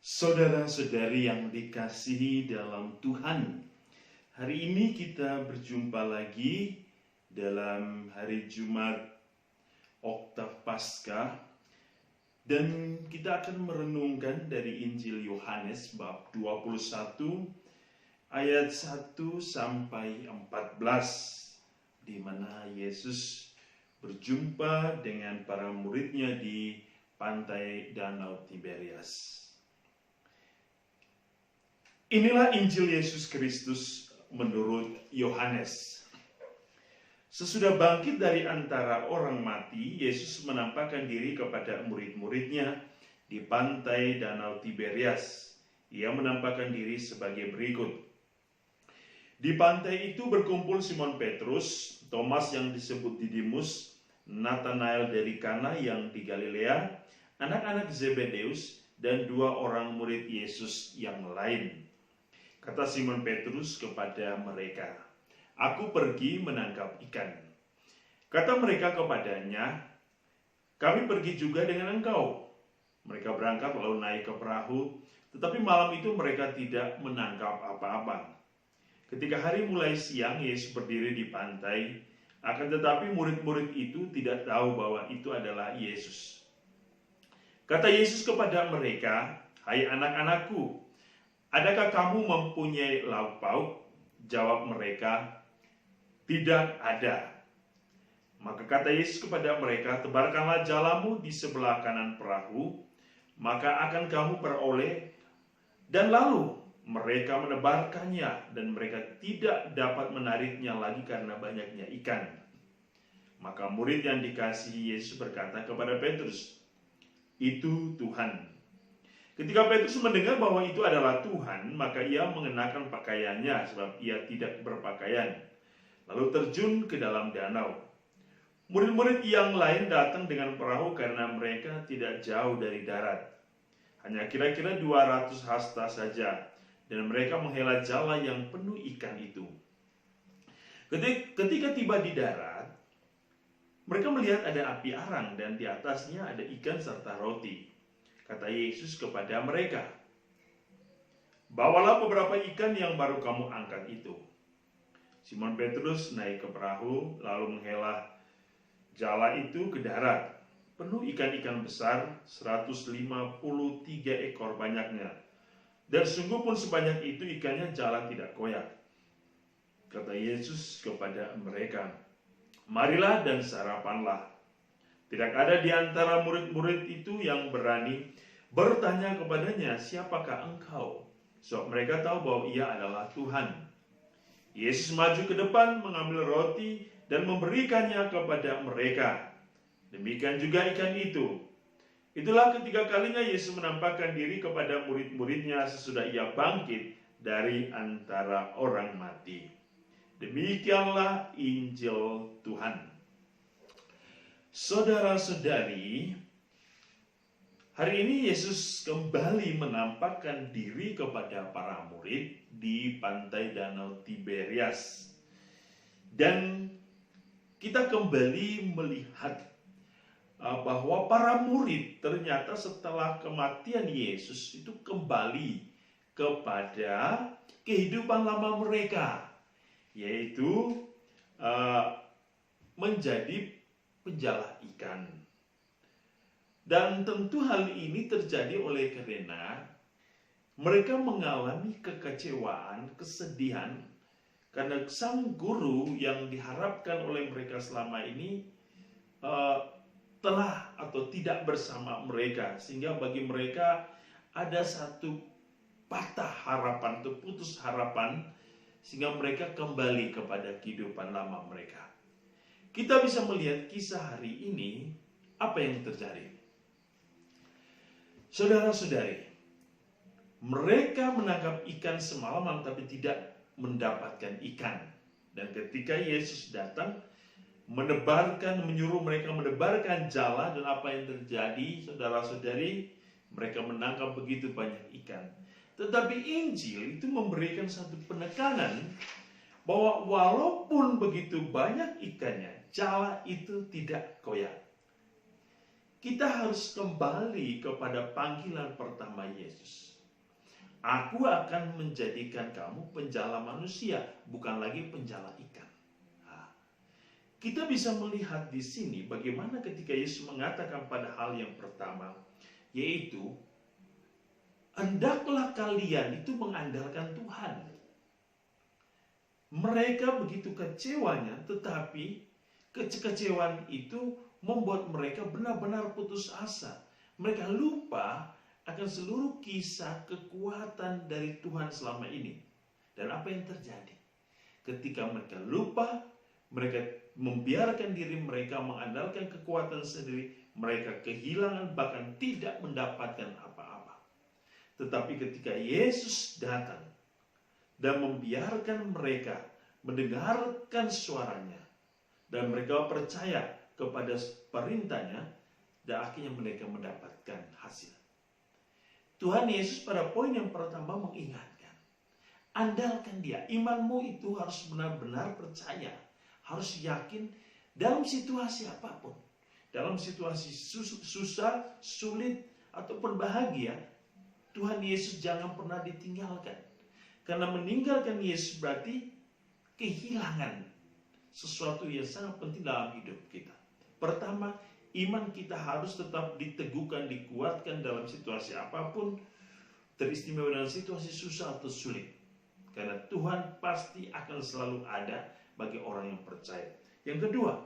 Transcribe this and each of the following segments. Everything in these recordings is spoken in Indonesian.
Saudara-saudari yang dikasihi dalam Tuhan, hari ini kita berjumpa lagi dalam hari Jumat Oktav Paskah, dan kita akan merenungkan dari Injil Yohanes bab 21 ayat 1 sampai 14, di mana Yesus berjumpa dengan para muridnya di pantai Danau Tiberias. Inilah Injil Yesus Kristus menurut Yohanes. Sesudah bangkit dari antara orang mati, Yesus menampakkan diri kepada murid-muridnya di pantai Danau Tiberias. Ia menampakkan diri sebagai berikut. Di pantai itu berkumpul Simon Petrus, Thomas yang disebut Didimus, Nathanael dari Kana yang di Galilea, anak-anak Zebedeus, dan dua orang murid Yesus yang lain. Kata Simon Petrus kepada mereka, "Aku pergi menangkap ikan." Kata mereka kepadanya, "Kami pergi juga dengan engkau." Mereka berangkat lalu naik ke perahu, tetapi malam itu mereka tidak menangkap apa-apa. Ketika hari mulai siang, Yesus berdiri di pantai, akan tetapi murid-murid itu tidak tahu bahwa itu adalah Yesus. Kata Yesus kepada mereka, "Hai anak-anakku, adakah kamu mempunyai lauk pauk?" Jawab mereka, "Tidak ada." Maka kata Yesus kepada mereka, "Tebarkanlah jalamu di sebelah kanan perahu, maka akan kamu peroleh." Dan lalu mereka menebarkannya, dan mereka tidak dapat menariknya lagi karena banyaknya ikan. Maka murid yang dikasihi Yesus berkata kepada Petrus, "Itu Tuhan." Ketika Petrus mendengar bahwa itu adalah Tuhan, maka ia mengenakan pakaiannya sebab ia tidak berpakaian, lalu terjun ke dalam danau. Murid-murid yang lain datang dengan perahu karena mereka tidak jauh dari darat, hanya kira-kira 200 hasta saja, dan mereka menghela jala yang penuh ikan itu. Ketika tiba di darat, mereka melihat ada api arang dan di atasnya ada ikan serta roti. Kata Yesus kepada mereka, "Bawalah beberapa ikan yang baru kamu angkat itu." Simon Petrus naik ke perahu, lalu menghela jala itu ke darat, penuh ikan-ikan besar, 153 ekor banyaknya. Dan sungguh pun sebanyak itu ikannya jala tidak koyak. Kata Yesus kepada mereka, "Marilah dan sarapanlah." Tidak ada di antara murid-murid itu yang berani bertanya kepadanya, "Siapakah engkau?" Sebab mereka tahu bahwa ia adalah Tuhan. Yesus maju ke depan, mengambil roti dan memberikannya kepada mereka. Demikian juga ikan itu. Itulah ketiga kalinya Yesus menampakkan diri kepada murid-muridnya sesudah ia bangkit dari antara orang mati. Demikianlah Injil Tuhan. Saudara-saudari, hari ini Yesus kembali menampakkan diri kepada para murid di pantai Danau Tiberias. Dan kita kembali melihat bahwa para murid ternyata setelah kematian Yesus itu kembali kepada kehidupan lama mereka, yaitu menjadi penjala ikan. Dan tentu hal ini terjadi oleh karena mereka mengalami kekecewaan, kesedihan karena sang guru yang diharapkan oleh mereka selama ini telah atau tidak bersama mereka, sehingga bagi mereka ada satu patah harapan atau putus harapan, sehingga mereka kembali kepada kehidupan lama mereka. Kita bisa melihat kisah hari ini, apa yang terjadi. Saudara-saudari, mereka menangkap ikan semalaman tapi tidak mendapatkan ikan. Dan ketika Yesus datang, menyuruh mereka menebarkan jala, dan apa yang terjadi, saudara-saudari, mereka menangkap begitu banyak ikan. Tetapi Injil itu memberikan satu penekanan bahwa walaupun begitu banyak ikannya, jala itu tidak koyak. Kita harus kembali kepada panggilan pertama Yesus. Aku akan menjadikan kamu penjala manusia, bukan lagi penjala ikan. Nah, kita bisa melihat di sini bagaimana ketika Yesus mengatakan pada hal yang pertama, yaitu hendaklah kalian itu mengandalkan Tuhan. Mereka begitu kecewanya, tetapi kekecewaan itu membuat mereka benar-benar putus asa. Mereka lupa akan seluruh kisah kekuatan dari Tuhan selama ini. Dan apa yang terjadi? Ketika mereka lupa, mereka membiarkan diri mereka mengandalkan kekuatan sendiri, mereka kehilangan bahkan tidak mendapatkan apa-apa. Tetapi ketika Yesus datang dan membiarkan mereka mendengarkan suaranya, dan mereka percaya kepada perintahnya, dan akhirnya mereka mendapatkan hasil. Tuhan Yesus pada poin yang pertama mengingatkan, andalkan Dia. Imanmu itu harus benar-benar percaya, harus yakin dalam situasi apapun. Dalam situasi susah, sulit, ataupun bahagia, Tuhan Yesus jangan pernah ditinggalkan. Karena meninggalkan Yesus berarti kehilangan sesuatu yang sangat penting dalam hidup kita. Pertama, iman kita harus tetap diteguhkan, dikuatkan dalam situasi apapun, teristimewa dalam situasi susah atau sulit. Karena Tuhan pasti akan selalu ada bagi orang yang percaya. Yang kedua,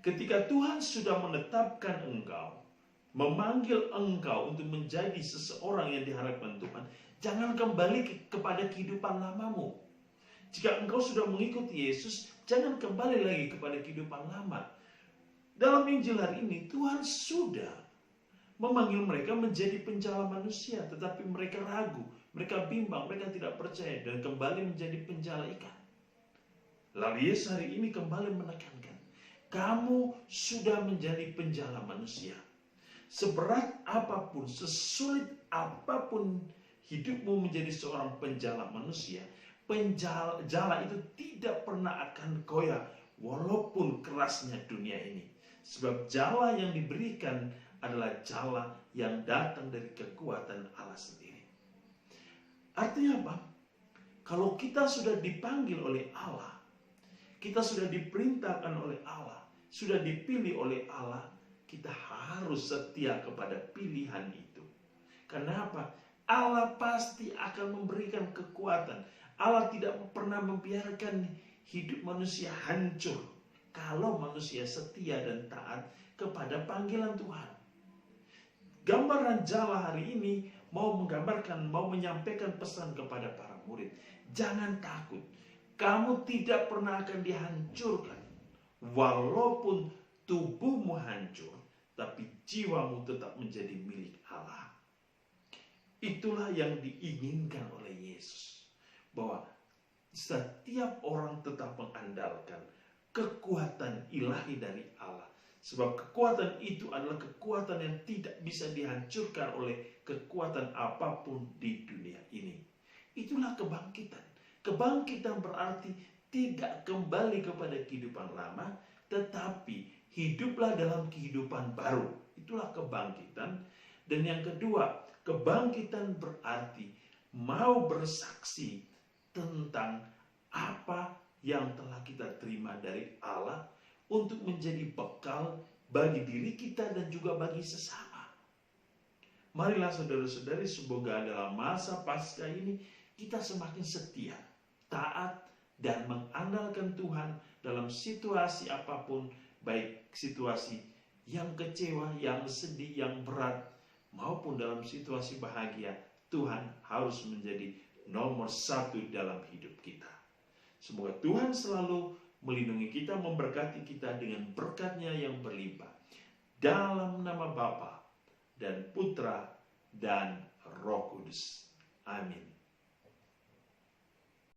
ketika Tuhan sudah menetapkan engkau, memanggil engkau untuk menjadi seseorang yang diharapkan Tuhan, jangan kembali kepada kehidupan lamamu. Jika engkau sudah mengikuti Yesus, jangan kembali lagi kepada kehidupan lama. Dalam Injil hari ini, Tuhan sudah memanggil mereka menjadi penjala manusia, tetapi mereka ragu, mereka bimbang, mereka tidak percaya, dan kembali menjadi penjala ikan. Lalu Yesus hari ini kembali menekankan, kamu sudah menjadi penjala manusia. Seberat apapun, sesulit apapun hidupmu menjadi seorang penjala manusia, penjala itu tidak pernah akan goyah walaupun kerasnya dunia ini. Sebab jala yang diberikan adalah jala yang datang dari kekuatan Allah sendiri. Artinya apa? Kalau kita sudah dipanggil oleh Allah, kita sudah diperintahkan oleh Allah, sudah dipilih oleh Allah, kita harus setia kepada pilihan itu. Karena apa? Allah pasti akan memberikan kekuatan. Allah tidak pernah membiarkan hidup manusia hancur kalau manusia setia dan taat kepada panggilan Tuhan. Gambaran jala hari ini mau menggambarkan, mau menyampaikan pesan kepada para murid. Jangan takut, kamu tidak pernah akan dihancurkan. Walaupun tubuhmu hancur, tapi jiwamu tetap menjadi milik Allah. Itulah yang diinginkan oleh Yesus. Bahwa setiap orang tetap mengandalkan kekuatan ilahi dari Allah. Sebab kekuatan itu adalah kekuatan yang tidak bisa dihancurkan oleh kekuatan apapun di dunia ini. Itulah kebangkitan. Kebangkitan berarti tidak kembali kepada kehidupan lama, tetapi hiduplah dalam kehidupan baru. Itulah kebangkitan. Dan yang kedua, kebangkitan berarti mau bersaksi tentang apa yang telah kita terima dari Allah untuk menjadi bekal bagi diri kita dan juga bagi sesama. Marilah saudara-saudari, semoga dalam masa Paskah ini kita semakin setia, taat, dan mengandalkan Tuhan dalam situasi apapun, baik situasi yang kecewa, yang sedih, yang berat, maupun dalam situasi bahagia. Tuhan harus menjadi nomor satu dalam hidup kita. Semoga Tuhan selalu melindungi kita, memberkati kita dengan berkat-Nya yang berlimpah. Dalam nama Bapa dan Putra dan Roh Kudus. Amin.